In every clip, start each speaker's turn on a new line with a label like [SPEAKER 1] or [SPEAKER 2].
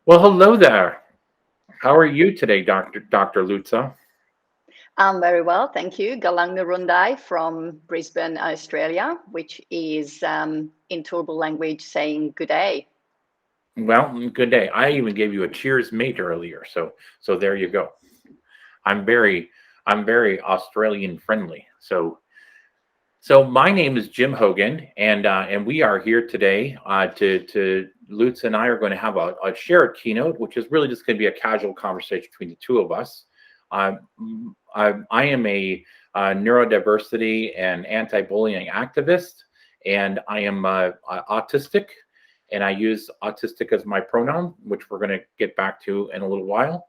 [SPEAKER 1] Well, hello there. How are you today, Dr. Lutza?
[SPEAKER 2] I'm very well, thank you. Galang Nurundai from Brisbane, Australia, which is in Turrbal language saying good day.
[SPEAKER 1] Well, good day. I even gave you a cheers mate earlier, so there you go. I'm very I'm very Australian friendly. So my name is Jim Hogan, and we are here today to Lutz and I are going to have a shared keynote, which is really just going to be a casual conversation between the two of us. I am a neurodiversity and anti-bullying activist, and I am autistic, and I use autistic as my pronoun, which we're going to get back to in a little while.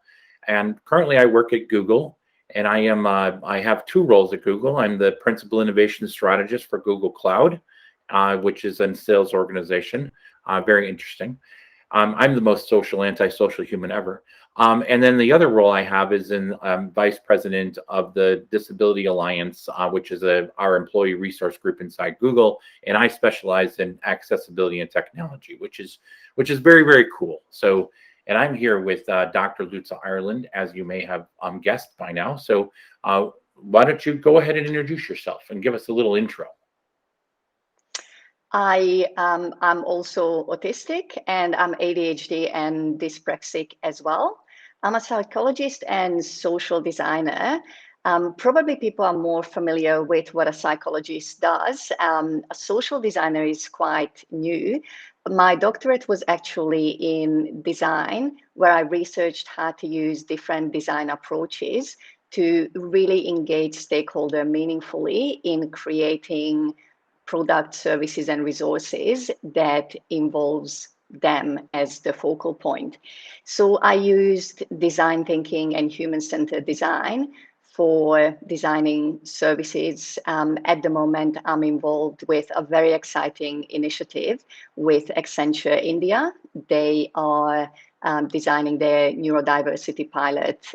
[SPEAKER 1] And currently, I work at Google, and I have two roles at Google. I'm the principal innovation strategist for Google Cloud, which is a sales organization. Very interesting. I'm the most social, antisocial human ever. And then the other role I have is in vice president of the Disability Alliance, which is our employee resource group inside Google, and I specialize in accessibility and technology, which is very very cool. So, and I'm here with Dr. Lutza Ireland, as you may have guessed by now. So, why don't you go ahead and introduce yourself and give us a little intro?
[SPEAKER 2] I'm also autistic and I'm ADHD and dyspraxic as well. I'm a psychologist and social designer. Probably people are more familiar with what a psychologist does. A social designer is quite new. My doctorate was actually in design, where I researched how to use different design approaches to really engage stakeholder meaningfully in creating products, services, and resources that involves them as the focal point. So I used design thinking and human-centered design for designing services. At the moment, I'm involved with a very exciting initiative with Accenture India. They are designing their neurodiversity pilot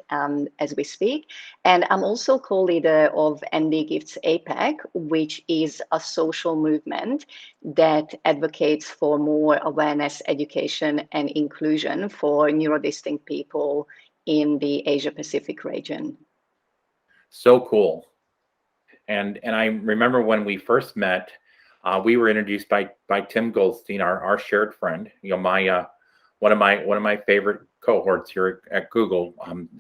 [SPEAKER 2] as we speak. And I'm also co-leader of ND Gifts APAC, which is a social movement that advocates for more awareness, education, and inclusion for neurodistinct people in the Asia Pacific region.
[SPEAKER 1] So cool. And I remember when we first met, we were introduced by Tim Goldstein, our shared friend. My one of my favorite cohorts here at Google,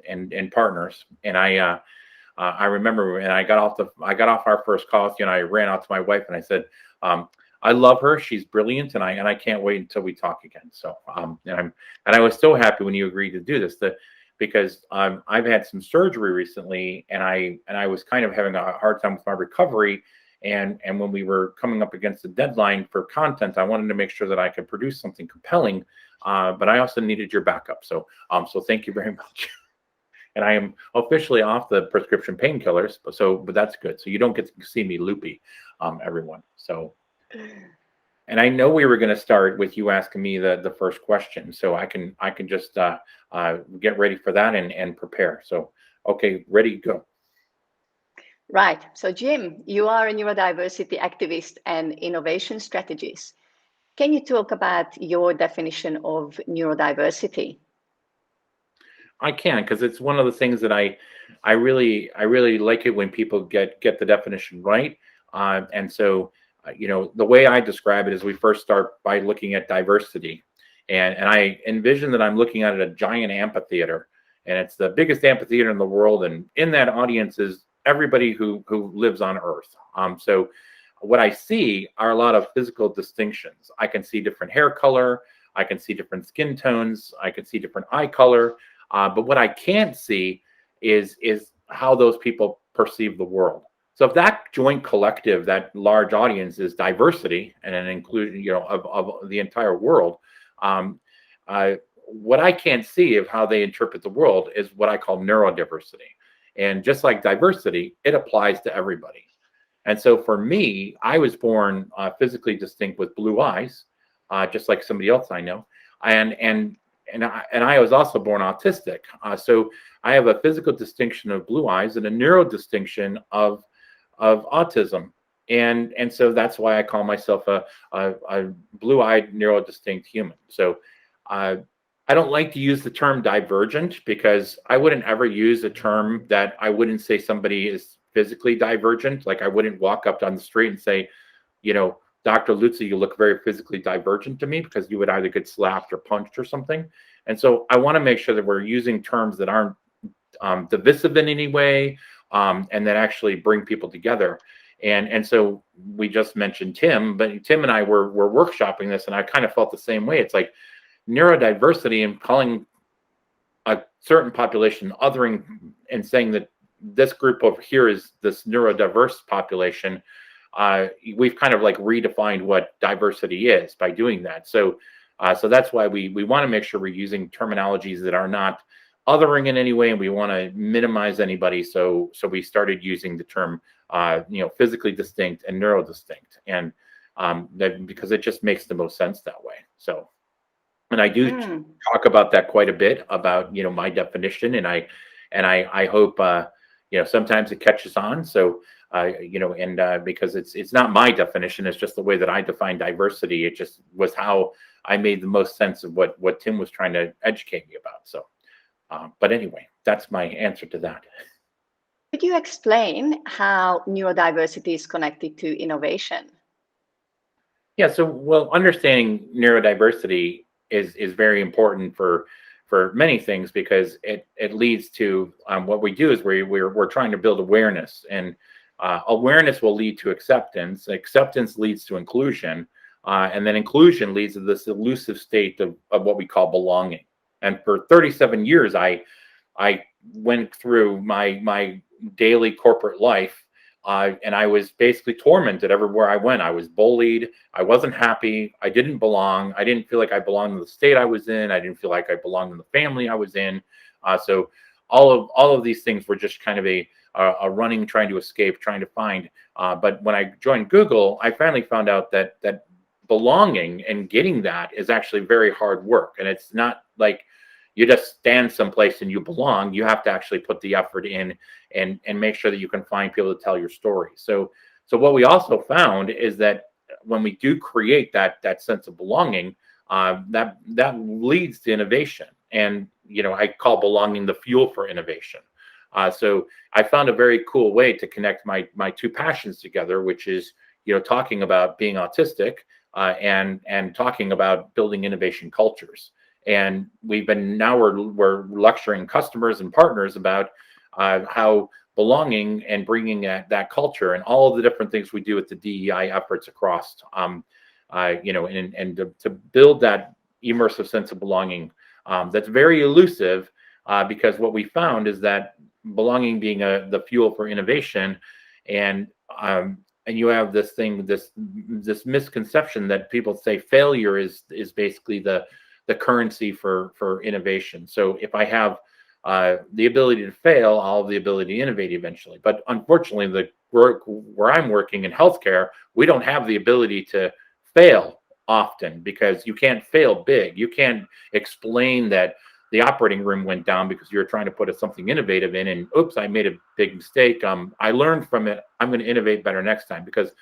[SPEAKER 1] and partners. And I remember, and I got off our first call, and I ran out to my wife and I said, I love her. She's brilliant, and I can't wait until we talk again. So, and I was so happy when you agreed to do this. Because I've had some surgery recently, and I was kind of having a hard time with my recovery. And when we were coming up against the deadline for content, I wanted to make sure that I could produce something compelling, but I also needed your backup. So thank you very much. And I am officially off the prescription painkillers, but that's good. So you don't get to see me loopy, everyone. So, and I know we were going to start with you asking me the first question, so I can just get ready for that and prepare. So, okay, ready, go.
[SPEAKER 2] Right. So, Jim, you are a neurodiversity activist and innovation strategist. Can you talk about your definition of neurodiversity?
[SPEAKER 1] I can, because it's one of the things that I really like it when people get the definition right. And so, the way I describe it is we first start by looking at diversity, and I envision that I'm looking at a giant amphitheater, and it's the biggest amphitheater in the world, and in that audience is everybody who lives on Earth. So what I see are a lot of physical distinctions. I can see different hair color, I can see different skin tones, I can see different eye color, but what I can't see is how those people perceive the world. So if that joint collective, that large audience, is diversity and an inclusion, of the entire world, um, what I can't see of how they interpret the world is what I call neurodiversity. And just like diversity, it applies to everybody. And so for me, I was born physically distinct with blue eyes, just like somebody else I know, and I was also born autistic. So I have a physical distinction of blue eyes and a neuro distinction of autism, and so that's why I call myself a blue-eyed neurodistinct human. So I I don't like to use the term divergent because I wouldn't ever use a term that I wouldn't say somebody is physically divergent. Like I wouldn't walk up down the street and say, you know, Dr. Lutza, you look very physically divergent to me, because you would either get slapped or punched or something. And so I want to make sure that we're using terms that aren't divisive in any way, and that actually bring people together. And so we just mentioned Tim, but Tim and I were workshopping this, and I kind of felt the same way. It's like neurodiversity and calling a certain population othering and saying that this group over here is this neurodiverse population. We've kind of like redefined what diversity is by doing that. So that's why we want to make sure we're using terminologies that are not othering in any way, and we want to minimize anybody. So we started using the term physically distinct and neurodistinct, and that because it just makes the most sense that way. So, and I do talk about that quite a bit about my definition, and I hope sometimes it catches on. So because it's not my definition, it's just the way that I define diversity. It just was how I made the most sense of what Tim was trying to educate me about. So, but anyway, that's my answer to that.
[SPEAKER 2] Could you explain how neurodiversity is connected to innovation?
[SPEAKER 1] Yeah, so well, understanding neurodiversity is very important for many things, because it leads to what we do is we're trying to build awareness, and awareness will lead to acceptance. Acceptance leads to inclusion, and then inclusion leads to this elusive state of what we call belonging. And for 37 years, I went through my daily corporate life, and I was basically tormented everywhere I went. I was bullied. I wasn't happy. I didn't belong. I didn't feel like I belonged in the state I was in. I didn't feel like I belonged in the family I was in. So all of these things were just kind of a running, trying to escape, trying to find. But when I joined Google, I finally found out that belonging and getting that is actually very hard work, and it's not like you just stand someplace and you belong. You have to actually put the effort in and make sure that you can find people to tell your story. So what we also found is that when we do create that sense of belonging, that leads to innovation. And I call belonging the fuel for innovation. So I found a very cool way to connect my two passions together, which is talking about being autistic, and talking about building innovation cultures. And we're lecturing customers and partners about how belonging and bringing that culture and all of the different things we do with the DEI efforts across, and to build that immersive sense of belonging, that's very elusive, because what we found is that belonging being the fuel for innovation, and you have this misconception that people say failure is basically the currency for innovation. So if I have the ability to fail, I'll have the ability to innovate eventually. But unfortunately, the work where I'm working in healthcare, we don't have the ability to fail often, because you can't fail big. You can't explain that the operating room went down because you're trying to put something innovative in, and oops, I made a big mistake. I learned from it. I'm going to innovate better next time, because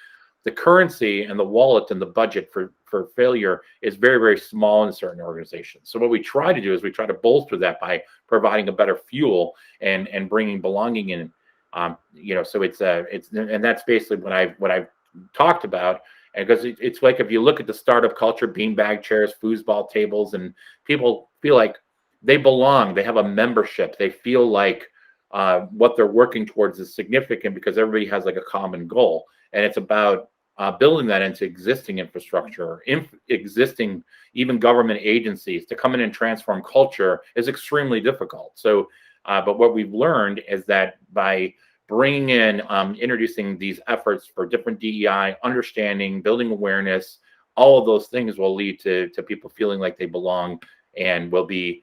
[SPEAKER 1] the currency and the wallet and the budget for failure is very, very small in certain organizations. So what we try to do is we try to bolster that by providing a better fuel and bringing belonging in. So it's and that's basically what I've talked about. And because it's like, if you look at the startup culture, beanbag chairs, foosball tables, and people feel like they belong. They have a membership. They feel like what they're working towards is significant, because everybody has like a common goal. And it's about building that into existing infrastructure, existing even government agencies. To come in and transform culture is extremely difficult. So, but what we've learned is that by bringing in, introducing these efforts for different DEI, understanding, building awareness, all of those things will lead to people feeling like they belong, and will be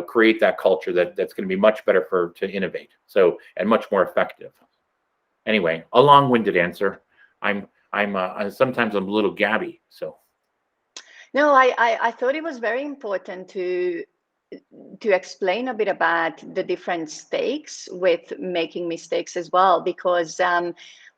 [SPEAKER 1] create that culture that's going to be much better to innovate. So, and much more effective. Anyway, a long-winded answer. I'm sometimes I'm a little gabby. So
[SPEAKER 2] no, I thought it was very important to explain a bit about the different stakes with making mistakes as well, because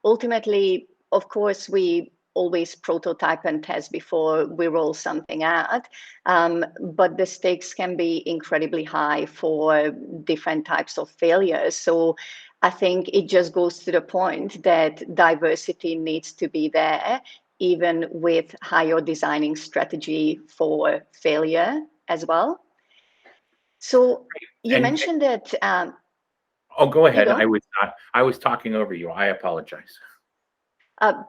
[SPEAKER 2] ultimately, of course, we always prototype and test before we roll something out. But the stakes can be incredibly high for different types of failures. So I think it just goes to the point that diversity needs to be there, even with how you're designing strategy for failure as well. So you
[SPEAKER 1] And
[SPEAKER 2] mentioned that,
[SPEAKER 1] oh, go
[SPEAKER 2] you
[SPEAKER 1] ahead.
[SPEAKER 2] go.
[SPEAKER 1] I was talking over you. I apologize.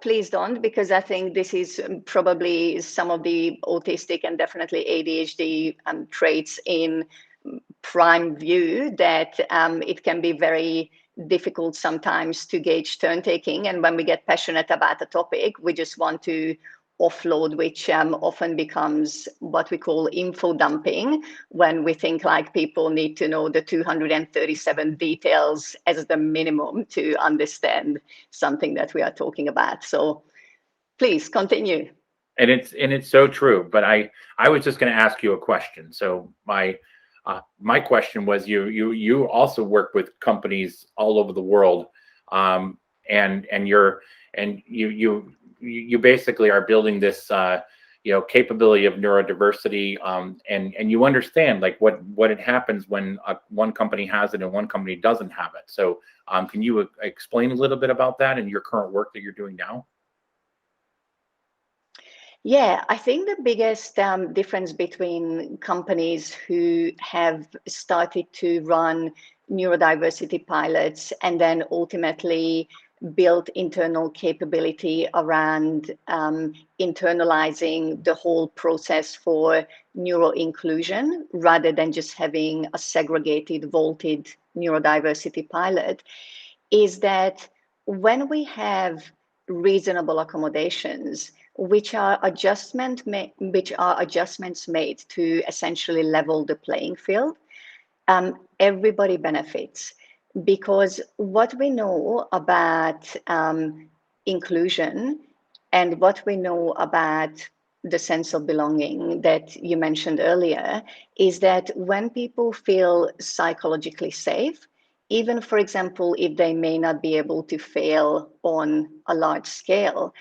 [SPEAKER 2] Please don't, because I think this is probably some of the autistic and definitely ADHD traits in prime view, that it can be very difficult sometimes to gauge turn taking. And when we get passionate about a topic, we just want to offload, which often becomes what we call info dumping, when we think like people need to know the 237 details as the minimum to understand something that we are talking about. So please continue.
[SPEAKER 1] And it's so true. But I was just going to ask you a question. So my question was, you also work with companies all over the world, and you basically are building this capability of neurodiversity, and you understand like what it happens when one company has it and one company doesn't have it. So can you explain a little bit about that and your current work that you're doing now?
[SPEAKER 2] Yeah, I think the biggest difference between companies who have started to run neurodiversity pilots and then ultimately built internal capability around internalizing the whole process for neuro-inclusion rather than just having a segregated, vaulted neurodiversity pilot is that when we have reasonable accommodations, which are adjustments made to essentially level the playing field, everybody benefits, because what we know about inclusion and what we know about the sense of belonging that you mentioned earlier is that when people feel psychologically safe, even for example, if they may not be able to fail on a large scale,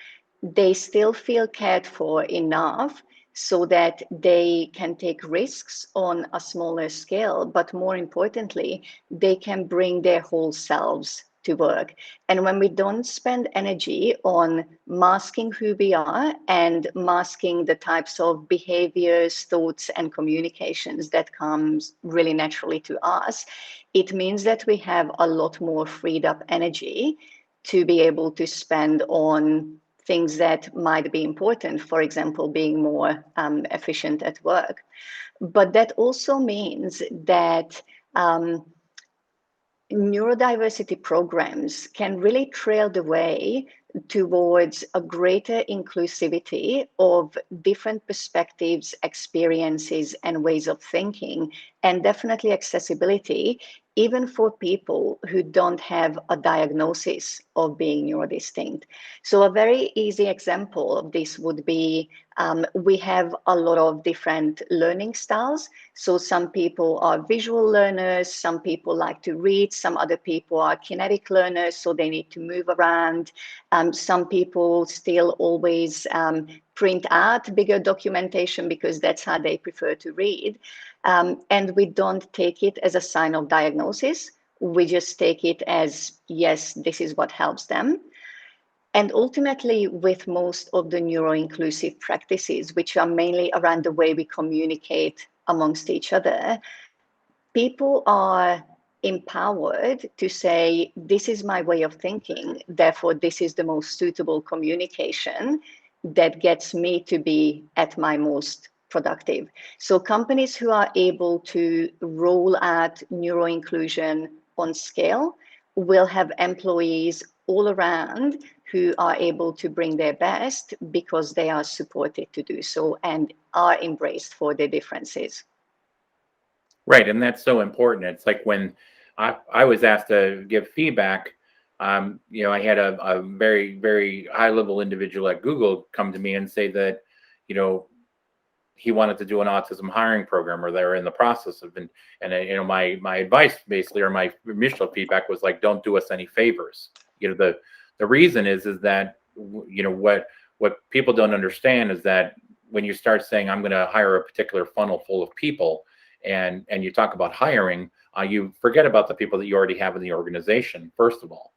[SPEAKER 2] they still feel cared for enough so that they can take risks on a smaller scale, but more importantly, they can bring their whole selves to work. And when we don't spend energy on masking who we are and masking the types of behaviors, thoughts, and communications that comes really naturally to us, it means that we have a lot more freed up energy to be able to spend on things that might be important, for example, being more efficient at work. But that also means that neurodiversity programs can really trail the way towards a greater inclusivity of different perspectives, experiences, and ways of thinking, and definitely accessibility, even for people who don't have a diagnosis of being neurodistinct. So a very easy example of this would be we have a lot of different learning styles. So some people are visual learners, some people like to read, some other people are kinetic learners, so they need to move around. Some people still always print out bigger documentation because that's how they prefer to read. And we don't take it as a sign of diagnosis. We just take it as, yes, this is what helps them. And ultimately, with most of the neuro-inclusive practices, which are mainly around the way we communicate amongst each other, people are empowered to say, this is my way of thinking, therefore this is the most suitable communication that gets me to be at my most productive. So companies who are able to roll out neuro-inclusion on scale will have employees all around who are able to bring their best because they are supported to do so and are embraced for their differences.
[SPEAKER 1] Right, and that's so important. It's like when I was asked to give feedback, I had a very, very high level individual at Google come to me and say that, you know, he wanted to do an autism hiring program, or they're in the process of, my advice basically, or my initial feedback was like, don't do us any favors. The reason is that what people don't understand is that when you start saying, I'm going to hire a particular funnel full of people, and you talk about hiring, you forget about the people that you already have in the organization, first of all.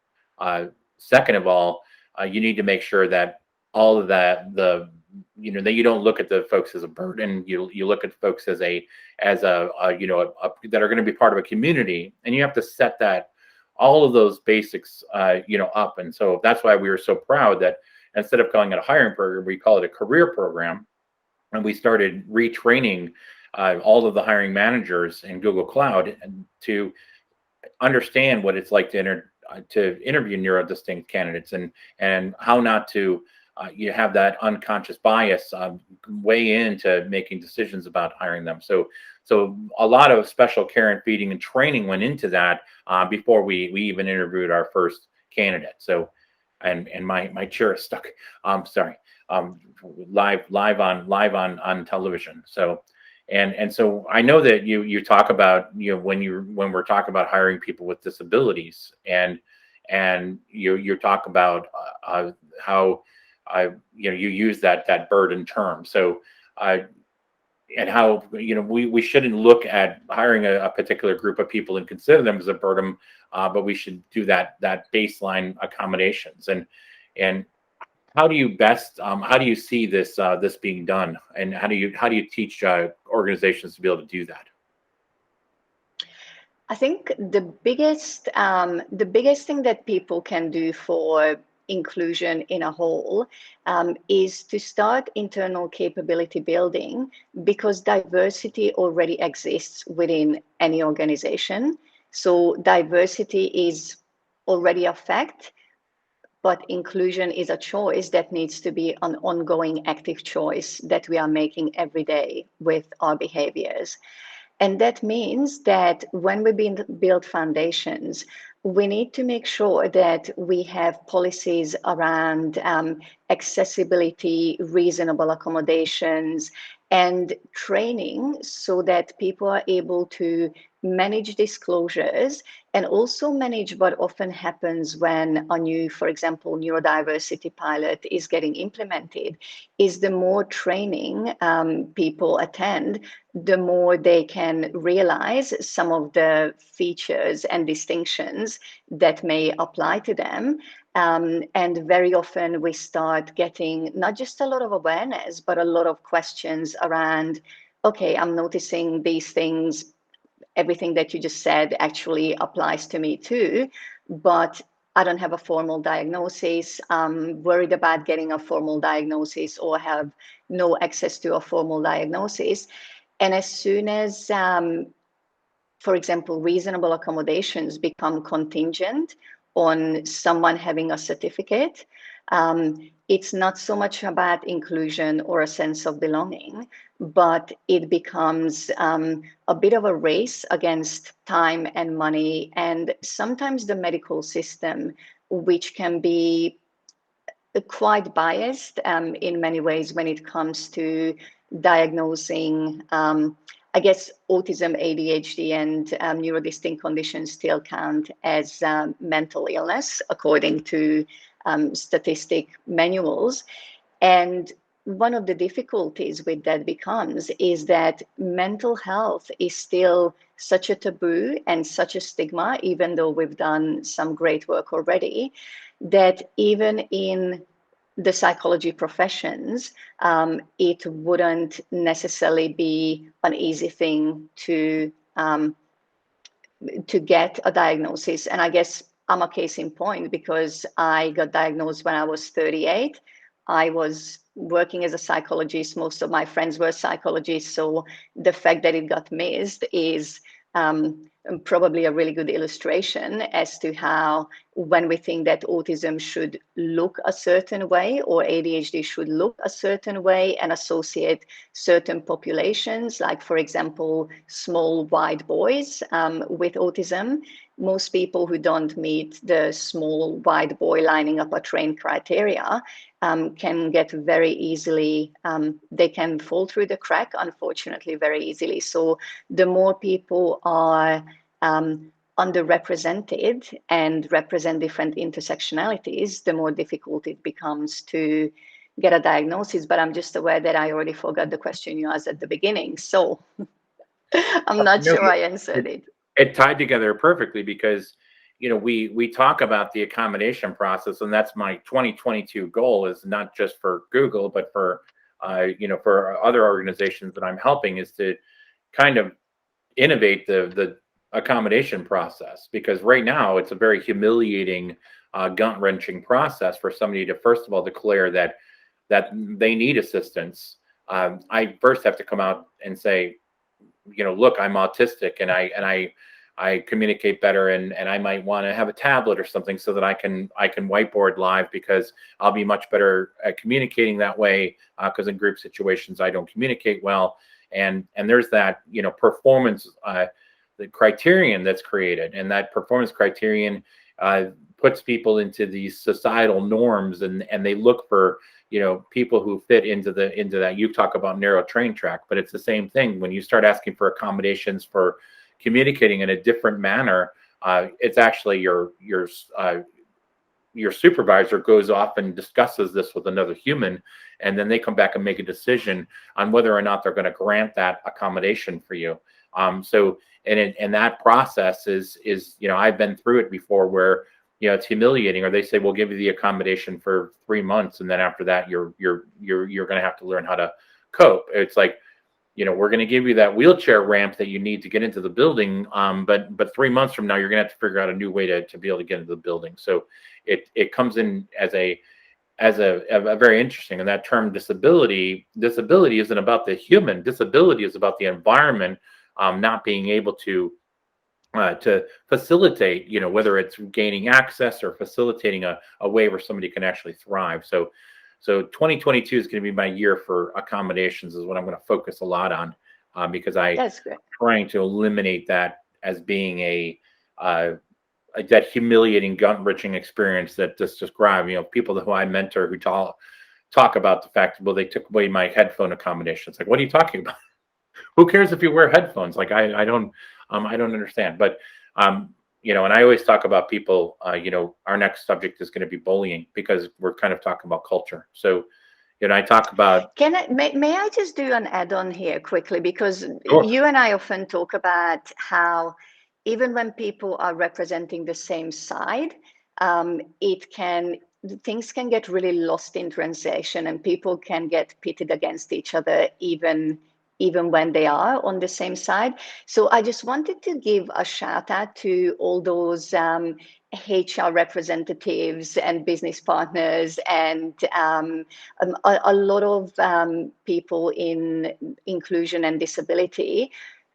[SPEAKER 1] Second of all, you need to make sure that all of that, that you don't look at the folks as a burden. You look at folks as that are going to be part of a community, and you have to set that, all of those basics, up. And so that's why we were so proud that instead of calling it a hiring program, we call it a career program. And we started retraining all of the hiring managers in Google Cloud and to understand what it's like to interview neurodistinct candidates, and how not to you have that unconscious bias way into making decisions about hiring them. So a lot of special care and feeding and training went into that before we even interviewed our first candidate. So, and my chair is stuck. Sorry. Live on television. So, and so I know that you talk about, when we're talking about hiring people with disabilities, and you talk about how you use that burden term. So and how we shouldn't look at hiring a particular group of people and consider them as a burden, but we should do that baseline accommodations. And how do you see this being done, and how do you teach organizations to be able to do that?
[SPEAKER 2] I think the biggest thing that people can do for inclusion in a whole is to start internal capability building, because diversity already exists within any organization. So diversity is already a fact, but inclusion is a choice that needs to be an ongoing active choice that we are making every day with our behaviors. And that means that when we build foundations, we need to make sure that we have policies around accessibility, reasonable accommodations, and training, so that people are able to manage disclosures and also manage what often happens when a new, for example, neurodiversity pilot is getting implemented, is the more training people attend, the more they can realize some of the features and distinctions that may apply to them. And very often we start getting not just a lot of awareness, but a lot of questions around, okay, I'm noticing these things. Everything that you just said actually applies to me too, but I don't have a formal diagnosis. I'm worried about getting a formal diagnosis, or have no access to a formal diagnosis. And as soon as, for example, reasonable accommodations become contingent on someone having a certificate, it's not so much about inclusion or a sense of belonging, but it becomes a bit of a race against time and money, and sometimes the medical system, which can be quite biased in many ways when it comes to diagnosing. I guess autism, ADHD, and neurodistinct conditions still count as mental illness according to statistic manuals. And one of the difficulties with that becomes is that mental health is still such a taboo and such a stigma, even though we've done some great work already, that even in the psychology professions, it wouldn't necessarily be an easy thing to get a diagnosis. And I guess I'm a case in point, because I got diagnosed when I was 38. I was working as a psychologist. Most of my friends were psychologists. So the fact that it got missed is probably a really good illustration as to how, when we think that autism should look a certain way, or ADHD should look a certain way, and associate certain populations, like, for example, small white boys with autism, most people who don't meet the small white boy lining up a train criteria can get very easily, they can fall through the crack, unfortunately, very easily. So the more people are underrepresented and represent different intersectionalities, the more difficult it becomes to get a diagnosis, but I'm just aware that I already forgot the question you asked at the beginning. So I'm not
[SPEAKER 1] No,
[SPEAKER 2] sure I answered
[SPEAKER 1] it,
[SPEAKER 2] it.
[SPEAKER 1] it tied together perfectly because, we talk about the accommodation process, and that's my 2022 goal, is not just for Google, but for, for other organizations that I'm helping, is to kind of innovate the accommodation process, because right now it's a very humiliating, gut wrenching process for somebody to first of all declare that they need assistance. I first have to come out and say, look, I'm autistic, and I communicate better, and I might want to have a tablet or something so that I can whiteboard live, because I'll be much better at communicating that way, because in group situations I don't communicate well. And there's that, performance, the criterion that's created, and that performance criterion puts people into these societal norms, and they look for, people who fit into that. You talk about narrow train track, but it's the same thing when you start asking for accommodations for communicating in a different manner. It's actually your supervisor goes off and discusses this with another human, and then they come back and make a decision on whether or not they're going to grant that accommodation for you. So and that process is I've been through it before, where it's humiliating, or they say we'll give you the accommodation for 3 months, and then after that you're going to have to learn how to cope. It's like, we're going to give you that wheelchair ramp that you need to get into the building, but 3 months from now you're going to have to figure out a new way to be able to get into the building. So it comes in as a very interesting. And that term disability isn't about the human. Disability is about the environment, not being able to facilitate, whether it's gaining access or facilitating a way where somebody can actually thrive. So 2022 is going to be my year for accommodations, is what I'm going to focus a lot on, because I'm
[SPEAKER 2] That's great.
[SPEAKER 1] trying to eliminate that as being that humiliating, gut-wrenching experience that just describe, people who I mentor who talk about the fact, well, they took away my headphone accommodations. Like, what are you talking about? Who cares if you wear headphones? Like, I don't understand. But and I always talk about people. Our next subject is going to be bullying, because we're kind of talking about culture. So, I talk about.
[SPEAKER 2] May I just do an add-on here quickly, because
[SPEAKER 1] Sure.
[SPEAKER 2] you and I often talk about how even when people are representing the same side, things can get really lost in translation, and people can get pitted against each other, even when they are on the same side. So I just wanted to give a shout out to all those HR representatives and business partners, and a lot of people in inclusion and disability,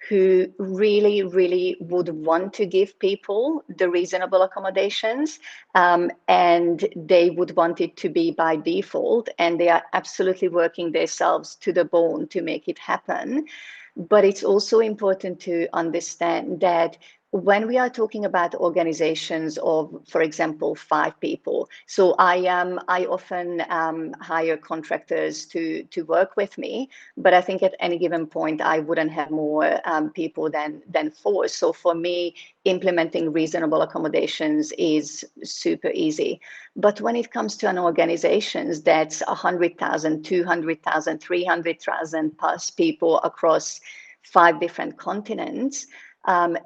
[SPEAKER 2] who really, really would want to give people the reasonable accommodations, and they would want it to be by default, and they are absolutely working themselves to the bone to make it happen. But it's also important to understand that when we are talking about organizations of, for example, 5 people, so I often hire contractors to work with me, but I think at any given point I wouldn't have more people than 4. So for me, implementing reasonable accommodations is super easy. But when it comes to an organization that's 100,000, 200,000, 300,000 plus people across 5 different continents,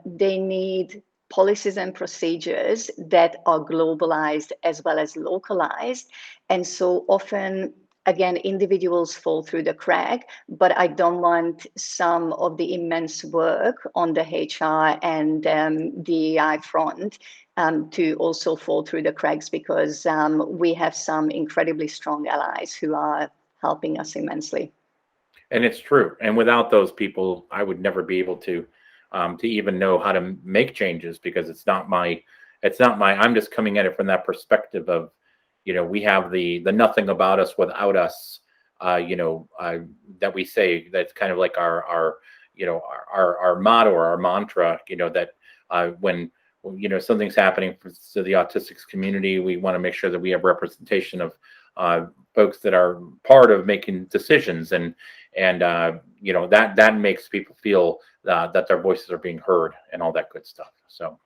[SPEAKER 2] they need policies and procedures that are globalized as well as localized. And so often, again, individuals fall through the crack, but I don't want some of the immense work on the HR and DEI front to also fall through the cracks, because we have some incredibly strong allies who are helping us immensely.
[SPEAKER 1] And it's true. And without those people, I would never be able to even know how to make changes, because it's not my. I'm just coming at it from that perspective of, we have the nothing about us without us, that we say, that's kind of like our motto or our mantra, that when something's happening to the autistic community, we want to make sure that we have representation of folks that are part of making decisions, and that makes people feel that their voices are being heard, and all that good stuff. So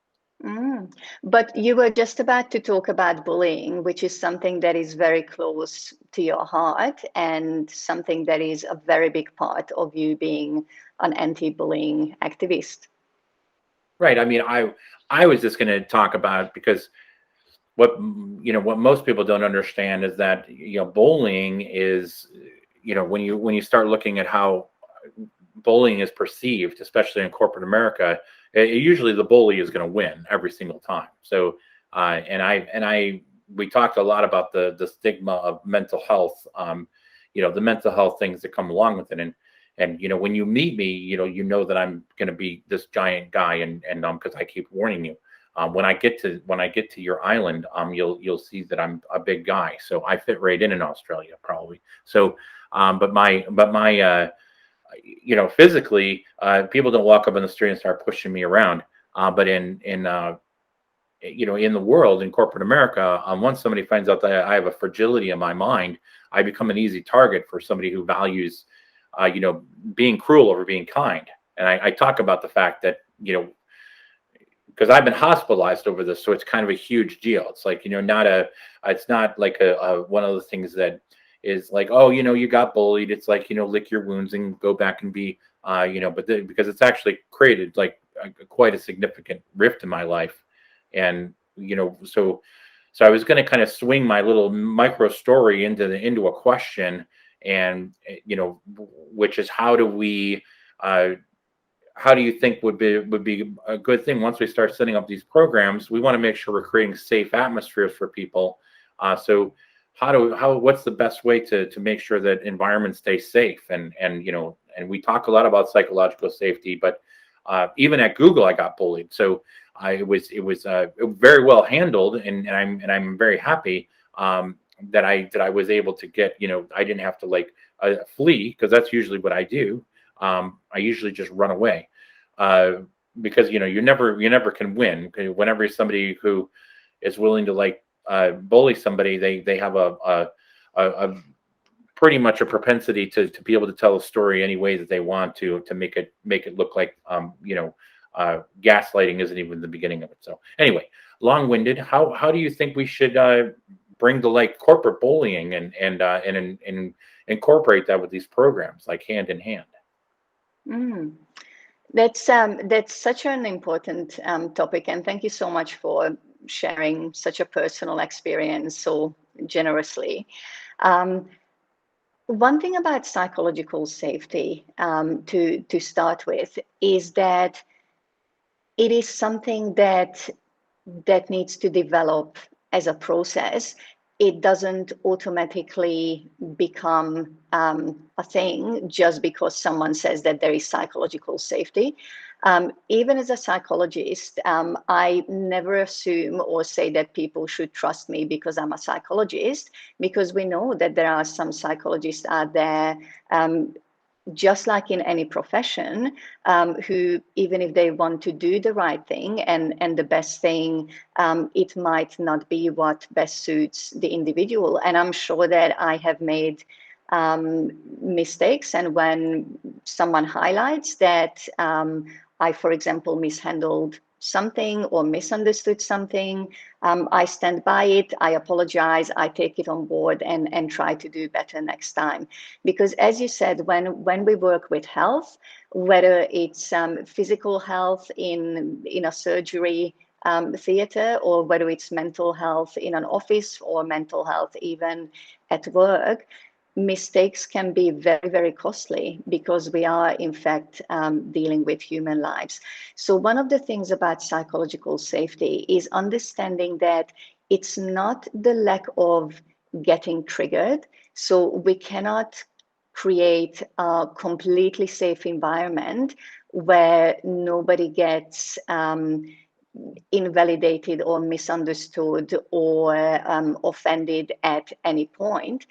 [SPEAKER 2] Mm. But you were just about to talk about bullying, which is something that is very close to your heart and something that is a very big part of you being an anti-bullying activist.
[SPEAKER 1] Right. I mean, I was just going to talk about it because what most people don't understand is that bullying is, when you start looking at how bullying is perceived, especially in corporate America, usually the bully is going to win every single time. So, we talked a lot about the stigma of mental health, the mental health things that come along with it, and when you meet me, that I'm going to be this giant guy, and because I keep warning you. When I get to your island, you'll see that I'm a big guy, so I fit right in Australia probably. So, but my physically, people don't walk up in the street and start pushing me around. But in the world, in corporate America, once somebody finds out that I have a fragility in my mind, I become an easy target for somebody who values, being cruel over being kind. And I talk about the fact that, because I've been hospitalized over this, so it's kind of a huge deal. It's like, it's not like a one of the things that is like, oh, you got bullied. It's like, lick your wounds and go back and be, because it's actually created like quite a significant rift in my life. And, so I was going to kind of swing my little micro story into a question, and, which is how do you think would be a good thing once we start setting up these programs? We want to make sure we're creating safe atmospheres for people. So what's the best way to make sure that environments stay safe? And we talk a lot about psychological safety, but even at Google, I got bullied. So it was very well handled, and I'm very happy that I was able to get, I didn't have to flee, because that's usually what I do. I usually just run away, because you never can win. Whenever somebody who is willing to bully somebody, they have a pretty much a propensity to be able to tell a story any way that they want to make it look like gaslighting isn't even the beginning of it. So anyway, long-winded. How do you think we should bring the corporate bullying and incorporate that with these programs hand in hand?
[SPEAKER 2] Mm. That's such an important topic, and thank you so much for sharing such a personal experience so generously. Um, One thing about psychological safety, to start with, is that it is something that needs to develop as a process. It doesn't automatically become a thing just because someone says that there is psychological safety. Even as a psychologist, I never assume or say that people should trust me because I'm a psychologist, because we know that there are some psychologists out there, just like in any profession, who, even if they want to do the right thing and the best thing, it might not be what best suits the individual. And I'm sure that I have made mistakes. And when someone highlights that I, for example, mishandled something or misunderstood something, I stand by it, I apologize, I take it on board and try to do better next time. Because as you said, when we work with health, whether it's physical health in a surgery theater, or whether it's mental health in an office or mental health even at work, mistakes can be very, very costly because we are, in fact, dealing with human lives. So one of the things about psychological safety is understanding that it's not the lack of getting triggered. So we cannot create a completely safe environment where nobody gets invalidated or misunderstood or offended at any point.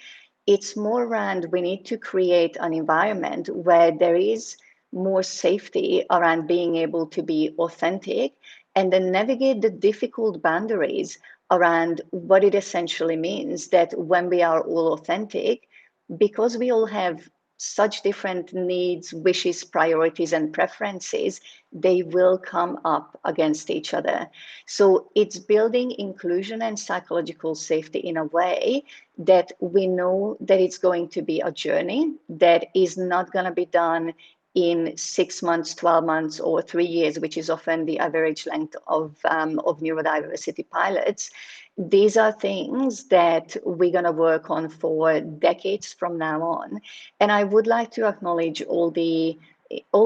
[SPEAKER 2] It's more around, we need to create an environment where there is more safety around being able to be authentic, and then navigate the difficult boundaries around what it essentially means that when we are all authentic, because we all have such different needs, wishes, priorities, and preferences, they will come up against each other. So it's building inclusion and psychological safety in a way that we know that it's going to be a journey that is not going to be done in 6 months, 12 months, or 3 years, which is often the average length of neurodiversity pilots. These are things that we're going to work on for decades from now on. And I would like to acknowledge all the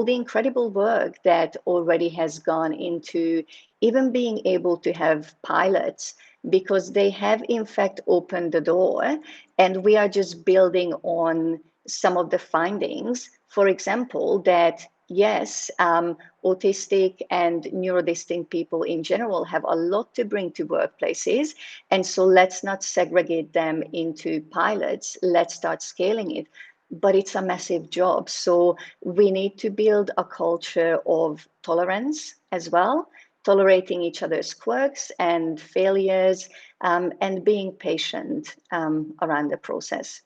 [SPEAKER 2] incredible work that already has gone into even being able to have pilots, because they have in fact opened the door, and we are just building on some of the findings. For example, that yes, autistic and neurodistinct people in general have a lot to bring to workplaces, and so let's not segregate them into pilots, let's start scaling it. But it's a massive job. So we need to build a culture of tolerance as well, tolerating each other's quirks and failures, and being patient around the process.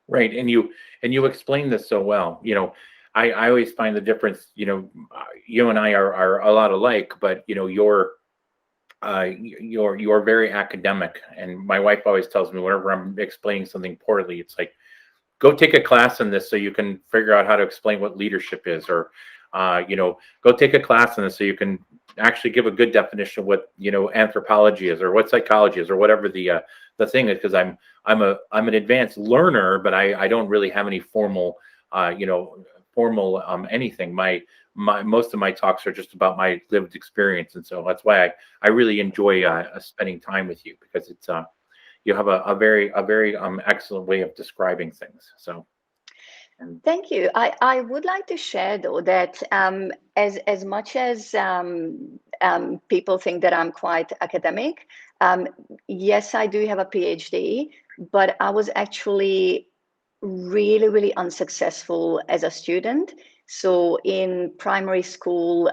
[SPEAKER 1] Right, and you explained this so well. I always find the difference. You and I are a lot alike, but you're very academic, and my wife always tells me whenever I'm explaining something poorly, it's like, go take a class on this so you can figure out how to explain what leadership is, or go take a class on this so you can actually give a good definition of what anthropology is, or what psychology is, or whatever the thing is, because I'm an advanced learner, but I don't really have any formal formal anything. My most of my talks are just about my lived experience, and so that's why I really enjoy spending time with you, because it's you have a very excellent way of describing things. So, and
[SPEAKER 2] Thank you. I would like to share though that as much as people think that I'm quite academic, um, yes, I do have a PhD, but I was actually really, really unsuccessful as a student. So in primary school,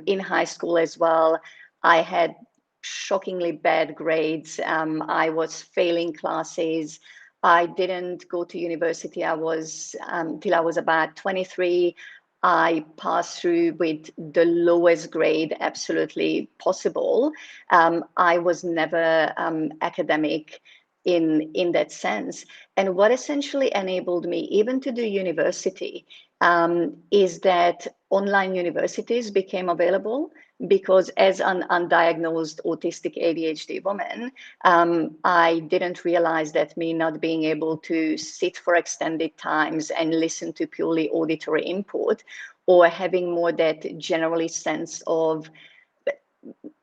[SPEAKER 2] in high school as well, I had shockingly bad grades. I was failing classes. I didn't go to university. I was till I was about 23. I passed through with the lowest grade absolutely possible. I was never academic in that sense. And what essentially enabled me even to do university is that online universities became available, because as an undiagnosed autistic ADHD woman, I didn't realize that me not being able to sit for extended times and listen to purely auditory input, or having more that generally sense of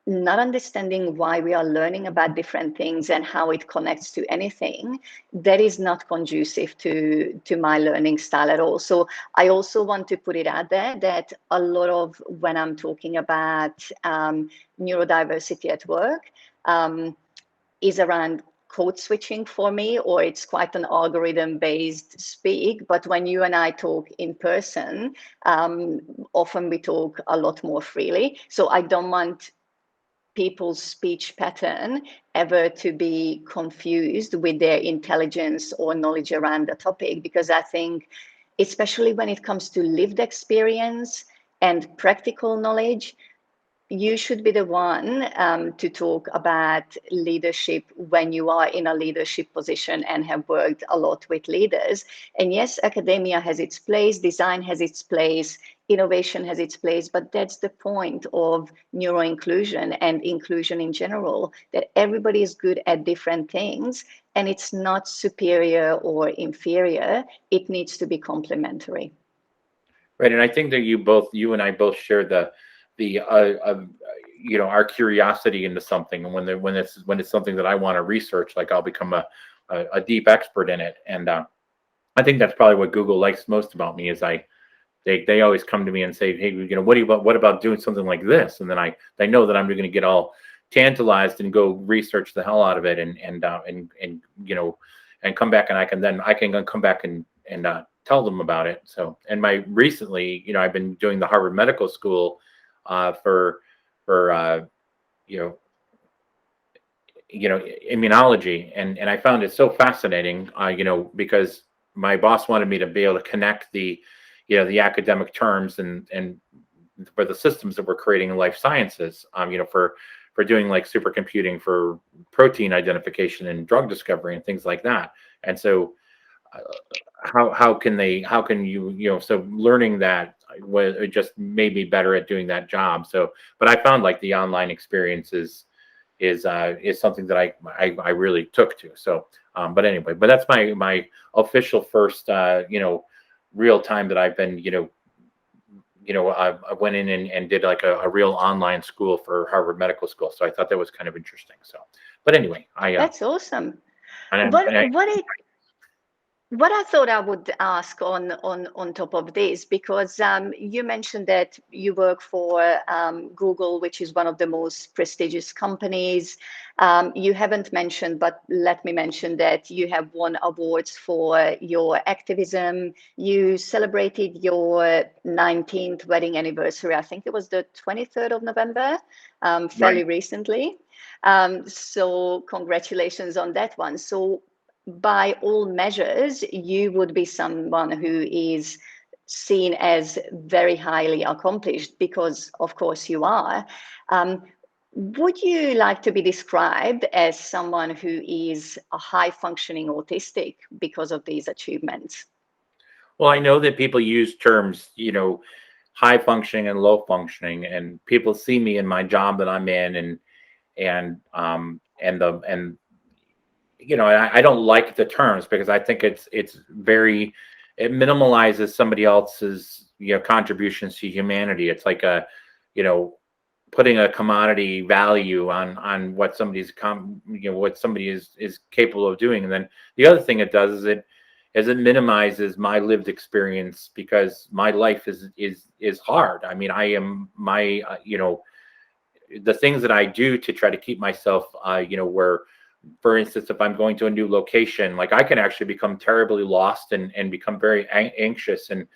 [SPEAKER 2] not understanding why we are learning about different things and how it connects to anything, that is not conducive to my learning style at all. So I also want to put it out there that a lot of when I'm talking about neurodiversity at work is around code switching for me, or it's quite an algorithm based speak. But when you and I talk in person, often we talk a lot more freely. So I don't want people's speech pattern ever to be confused with their intelligence or knowledge around the topic, because I think, especially when it comes to lived experience and practical knowledge, you should be the one to talk about leadership when you are in a leadership position and have worked a lot with leaders. And yes, academia has its place, design has its place, innovation has its place, but that's the point of neuro-inclusion and inclusion in general, that everybody is good at different things, and it's not superior or inferior. It needs to be complementary.
[SPEAKER 1] right, and I think that you and I both share the our curiosity into something, and when it's something that I want to research, like I'll become a deep expert in it, and I think that's probably what Google likes most about me is they always come to me and say, hey, what about doing something like this, and then they know that I'm going to get all tantalized and go research the hell out of it, and come back, and I can come back and tell them about it. So, and my recently, I've been doing the Harvard Medical School for you know immunology, and I found it so fascinating, because my boss wanted me to be able to connect the, the academic terms and for the systems that we're creating in life sciences, for doing like supercomputing for protein identification and drug discovery and things like that. And so, how can you, so learning that was, it just made me better at doing that job. So, but I found like the online experiences is something that I really took to. So, but anyway, but that's my official first, real time that I've been, I went in and did like a real online school for Harvard Medical School. So I thought that was kind of interesting. So, but anyway,
[SPEAKER 2] That's awesome.
[SPEAKER 1] and
[SPEAKER 2] What
[SPEAKER 1] I,
[SPEAKER 2] what it what I thought I would ask on top of this, because you mentioned that you work for Google, which is one of the most prestigious companies. You haven't mentioned, but let me mention that you have won awards for your activism. You celebrated your 19th wedding anniversary. I think it was the 23rd of November, fairly
[SPEAKER 1] right.
[SPEAKER 2] recently. So congratulations on that one. So by all measures, you would be someone who is seen as very highly accomplished because, of course, you are. Would you like to be described as someone who is a high functioning autistic because of these achievements?
[SPEAKER 1] Well, I know that people use terms, high functioning and low functioning, and people see me in my job that I'm in, and I don't like the terms because I think it's very, it minimalizes somebody else's, contributions to humanity. It's like you know putting a commodity value on what what somebody is capable of doing. And then the other thing it does is it minimizes my lived experience, because my life is hard. I mean, I am my the things that I do to try to keep myself, where, for instance, if I'm going to a new location, like I can actually become terribly lost and become very anxious, and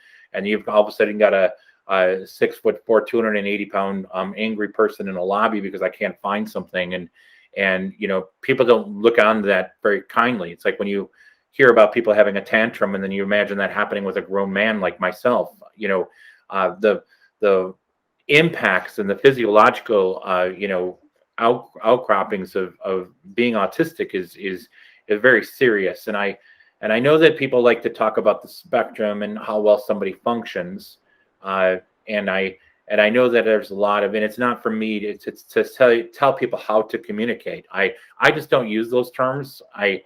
[SPEAKER 1] you've all of a sudden got a 6'4", 280-pound angry person in a lobby because I can't find something, and people don't look on that very kindly. It's like when you hear about people having a tantrum, and then you imagine that happening with a grown man like myself. The impacts and the physiological, outcroppings of being autistic is very serious. And I know that people like to talk about the spectrum and how well somebody functions, uh, and I know that there's a lot of, and it's not for me to tell people how to communicate. I just don't use those terms. I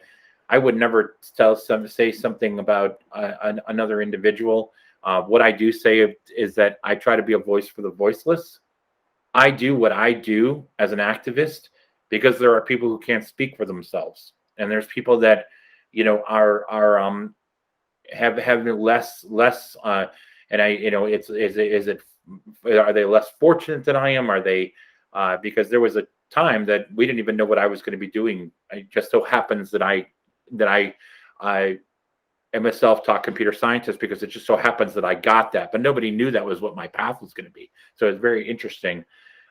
[SPEAKER 1] would never say something about another individual. What I do say is that I try to be a voice for the voiceless. I do what I do as an activist because there are people who can't speak for themselves, and there's people that are have less. And it's is it are they less fortunate than I am? Are they because there was a time that we didn't even know what I was going to be doing. It just so happens that I am a self-taught computer scientist, because it just so happens that I got that, but nobody knew that was what my path was going to be. So it's very interesting.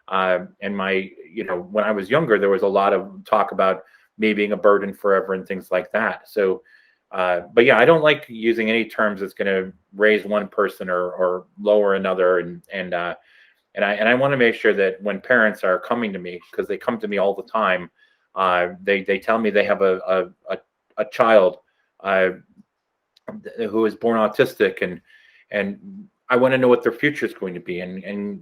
[SPEAKER 1] And when I was younger, there was a lot of talk about me being a burden forever and things like that. So, but yeah, I don't like using any terms that's going to raise one person or lower another. And I want to make sure that when parents are coming to me, because they come to me all the time, they tell me they have a child who is born autistic, and I want to know what their future is going to be, and